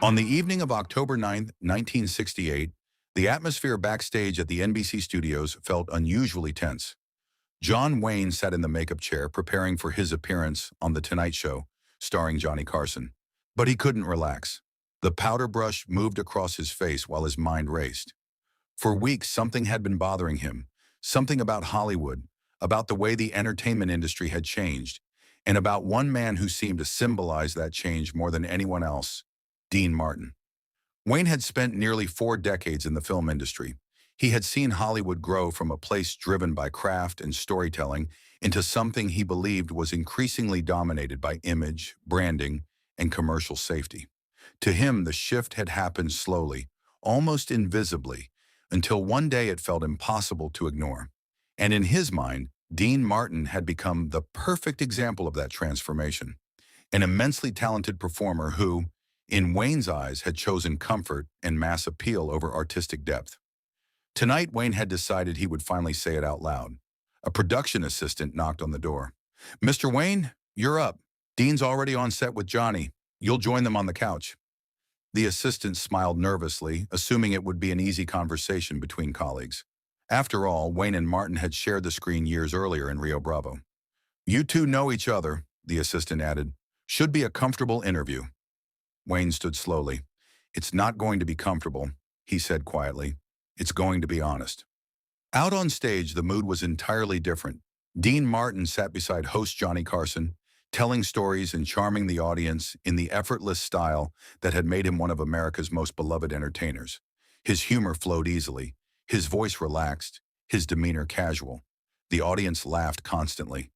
On the evening of October 9th, 1968, the atmosphere backstage at the NBC studios felt unusually tense. John Wayne sat in the makeup chair preparing for his appearance on The Tonight Show, starring Johnny Carson. But he couldn't relax. The powder brush moved across his face while his mind raced. For weeks, something had been bothering him. Something about Hollywood, about the way the entertainment industry had changed, and about one man who seemed to symbolize that change more than anyone else, Dean Martin. Wayne had spent nearly 4 decades in the film industry. He had seen Hollywood grow from a place driven by craft and storytelling into something he believed was increasingly dominated by image, branding, and commercial safety. To him, the shift had happened slowly, almost invisibly, until one day it felt impossible to ignore. And in his mind, Dean Martin had become the perfect example of that transformation. An immensely talented performer who, in Wayne's eyes, had chosen comfort and mass appeal over artistic depth. Tonight, Wayne had decided he would finally say it out loud. A production assistant knocked on the door. "Mr. Wayne, you're up. Dean's already on set with Johnny. You'll join them on the couch." The assistant smiled nervously, assuming it would be an easy conversation between colleagues. After all, Wayne and Martin had shared the screen years earlier in Rio Bravo. "You two know each other," the assistant added. "Should be a comfortable interview." Wayne stood slowly. "It's not going to be comfortable," he said quietly. "It's going to be honest." Out on stage, the mood was entirely different. Dean Martin sat beside host Johnny Carson, telling stories and charming the audience in the effortless style that had made him one of America's most beloved entertainers. His humor flowed easily, his voice relaxed, his demeanor casual. The audience laughed constantly.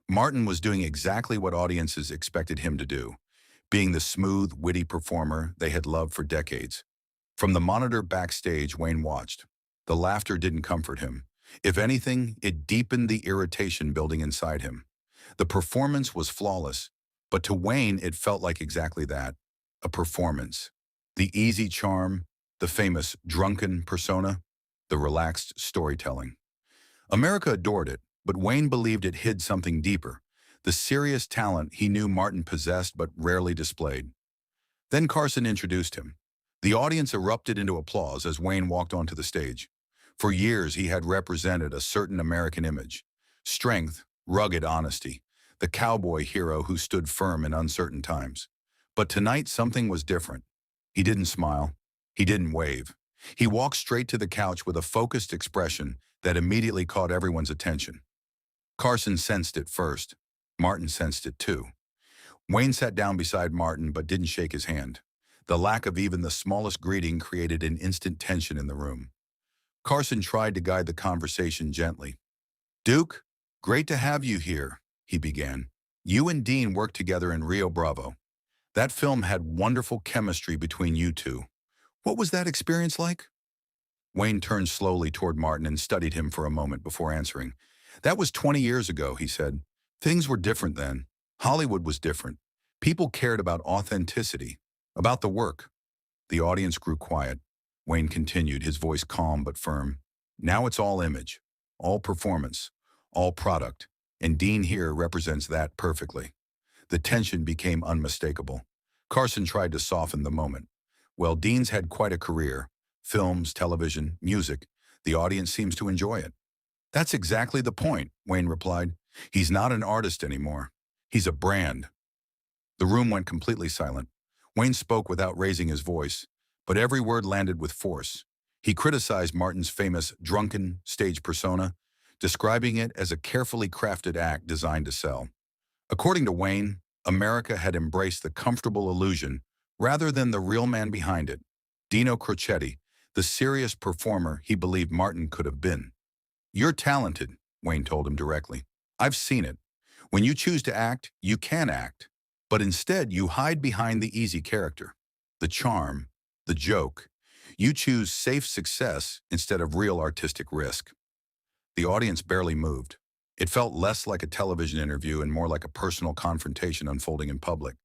Martin was doing exactly what audiences expected him to do, being the smooth, witty performer they had loved for decades. From the monitor backstage, Wayne watched. The laughter didn't comfort him. If anything, it deepened the irritation building inside him. The performance was flawless, but to Wayne it felt like exactly that, a performance. The easy charm, the famous drunken persona, the relaxed storytelling. America adored it, but Wayne believed it hid something deeper, the serious talent he knew Martin possessed but rarely displayed. Then Carson introduced him. The audience erupted into applause as Wayne walked onto the stage. For years, he had represented a certain American image: strength, rugged honesty, the cowboy hero who stood firm in uncertain times. But tonight, something was different. He didn't smile. He didn't wave. He walked straight to the couch with a focused expression that immediately caught everyone's attention. Carson sensed it first. Martin sensed it too. Wayne sat down beside Martin but didn't shake his hand. The lack of even the smallest greeting created an instant tension in the room. Carson tried to guide the conversation gently. "Duke, great to have you here," he began. "You and Dean worked together in Rio Bravo. That film had wonderful chemistry between you two. What was that experience like?" Wayne turned slowly toward Martin and studied him for a moment before answering. "That was 20 years ago," he said. "Things were different then. Hollywood was different. People cared about authenticity, about the work." The audience grew quiet. Wayne continued, his voice calm but firm. "Now it's all image, all performance, all product, and Dean here represents that perfectly." The tension became unmistakable. Carson tried to soften the moment. "Well, Dean's had quite a career. Films, television, music. The audience seems to enjoy it." "That's exactly the point," Wayne replied. "He's not an artist anymore. He's a brand." The room went completely silent. Wayne spoke without raising his voice, but every word landed with force. He criticized Martin's famous drunken stage persona, describing it as a carefully crafted act designed to sell. According to Wayne, America had embraced the comfortable illusion rather than the real man behind it, Dino Crocetti, the serious performer he believed Martin could have been. "You're talented," Wayne told him directly. "I've seen it. When you choose to act, you can act. But instead, you hide behind the easy character, the charm, the joke. You choose safe success instead of real artistic risk." The audience barely moved. It felt less like a television interview and more like a personal confrontation unfolding in public.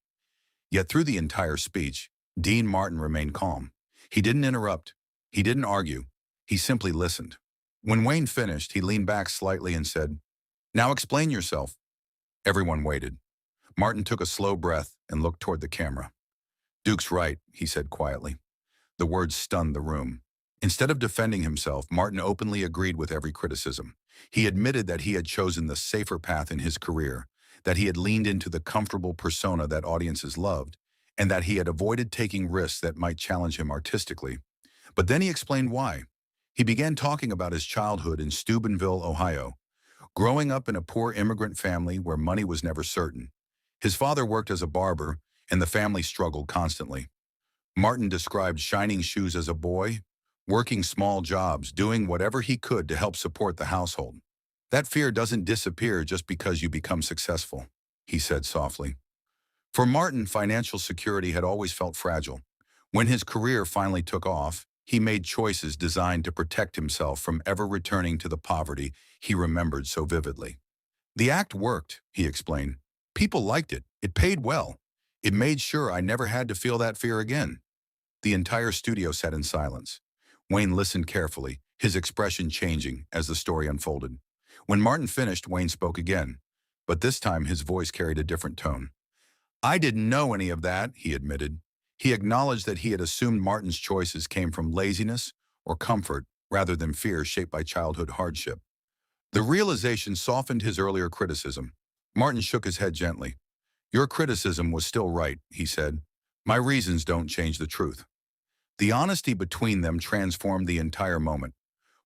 Yet through the entire speech, Dean Martin remained calm. He didn't interrupt. He didn't argue. He simply listened. When Wayne finished, he leaned back slightly and said, "Now explain yourself." Everyone waited. Martin took a slow breath and looked toward the camera. "Duke's right," he said quietly. The words stunned the room. Instead of defending himself, Martin openly agreed with every criticism. He admitted that he had chosen the safer path in his career, that he had leaned into the comfortable persona that audiences loved, and that he had avoided taking risks that might challenge him artistically. But then he explained why. He began talking about his childhood in Steubenville, Ohio, growing up in a poor immigrant family where money was never certain. His father worked as a barber, and the family struggled constantly. Martin described shining shoes as a boy, working small jobs, doing whatever he could to help support the household. "That fear doesn't disappear just because you become successful," he said softly. For Martin, financial security had always felt fragile. When his career finally took off, he made choices designed to protect himself from ever returning to the poverty he remembered so vividly. "The act worked," he explained. "People liked it. It paid well. It made sure I never had to feel that fear again." The entire studio sat in silence. Wayne listened carefully, his expression changing as the story unfolded. When Martin finished, Wayne spoke again, but this time his voice carried a different tone. "I didn't know any of that," he admitted. He acknowledged that he had assumed Martin's choices came from laziness or comfort rather than fear shaped by childhood hardship. The realization softened his earlier criticism. Martin shook his head gently. "Your criticism was still right," he said. "My reasons don't change the truth." The honesty between them transformed the entire moment.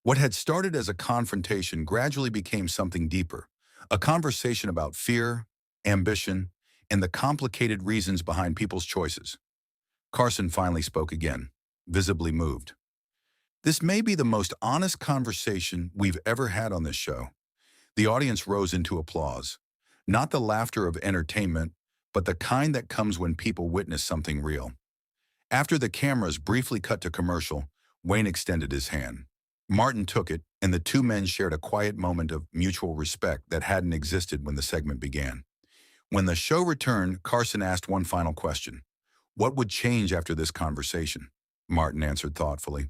What had started as a confrontation gradually became something deeper, a conversation about fear, ambition, and the complicated reasons behind people's choices. Carson finally spoke again, visibly moved. "This may be the most honest conversation we've ever had on this show." The audience rose into applause. Not the laughter of entertainment, but the kind that comes when people witness something real. After the cameras briefly cut to commercial, Wayne extended his hand. Martin took it, and the two men shared a quiet moment of mutual respect that hadn't existed when the segment began. When the show returned, Carson asked one final question. "What would change after this conversation?" Martin answered thoughtfully.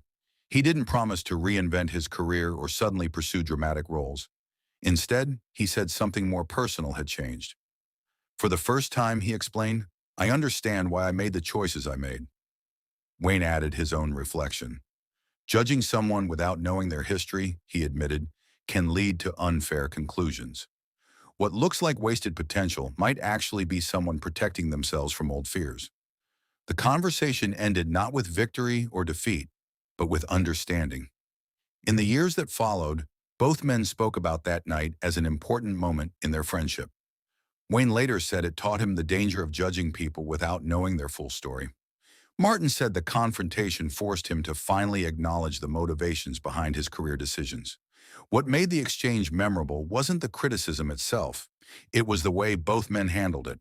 He didn't promise to reinvent his career or suddenly pursue dramatic roles. Instead, he said something more personal had changed. "For the first time," he explained, "I understand why I made the choices I made." Wayne added his own reflection. "Judging someone without knowing their history," he admitted, "can lead to unfair conclusions. What looks like wasted potential might actually be someone protecting themselves from old fears." The conversation ended not with victory or defeat, but with understanding. In the years that followed, both men spoke about that night as an important moment in their friendship. Wayne later said it taught him the danger of judging people without knowing their full story. Martin said the confrontation forced him to finally acknowledge the motivations behind his career decisions. What made the exchange memorable wasn't the criticism itself. It was the way both men handled it.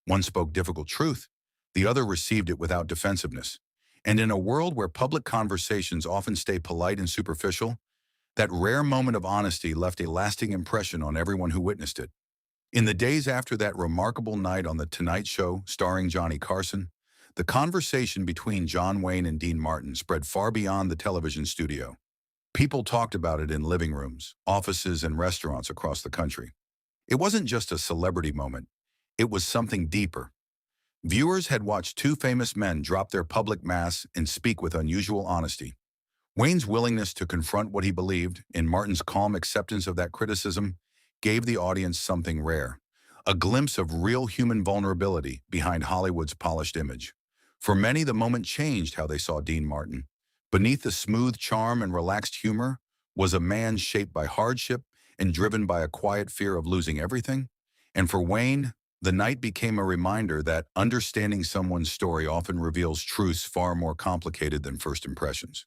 One spoke difficult truth. The other received it without defensiveness. And in a world where public conversations often stay polite and superficial, that rare moment of honesty left a lasting impression on everyone who witnessed it. In the days after that remarkable night on The Tonight Show starring Johnny Carson, the conversation between John Wayne and Dean Martin spread far beyond the television studio. People talked about it in living rooms, offices, and restaurants across the country. It wasn't just a celebrity moment. It was something deeper. Viewers had watched two famous men drop their public masks and speak with unusual honesty. Wayne's willingness to confront what he believed, and Martin's calm acceptance of that criticism, gave the audience something rare, a glimpse of real human vulnerability behind Hollywood's polished image. For many, the moment changed how they saw Dean Martin. Beneath the smooth charm and relaxed humor was a man shaped by hardship and driven by a quiet fear of losing everything. And for Wayne, the night became a reminder that understanding someone's story often reveals truths far more complicated than first impressions.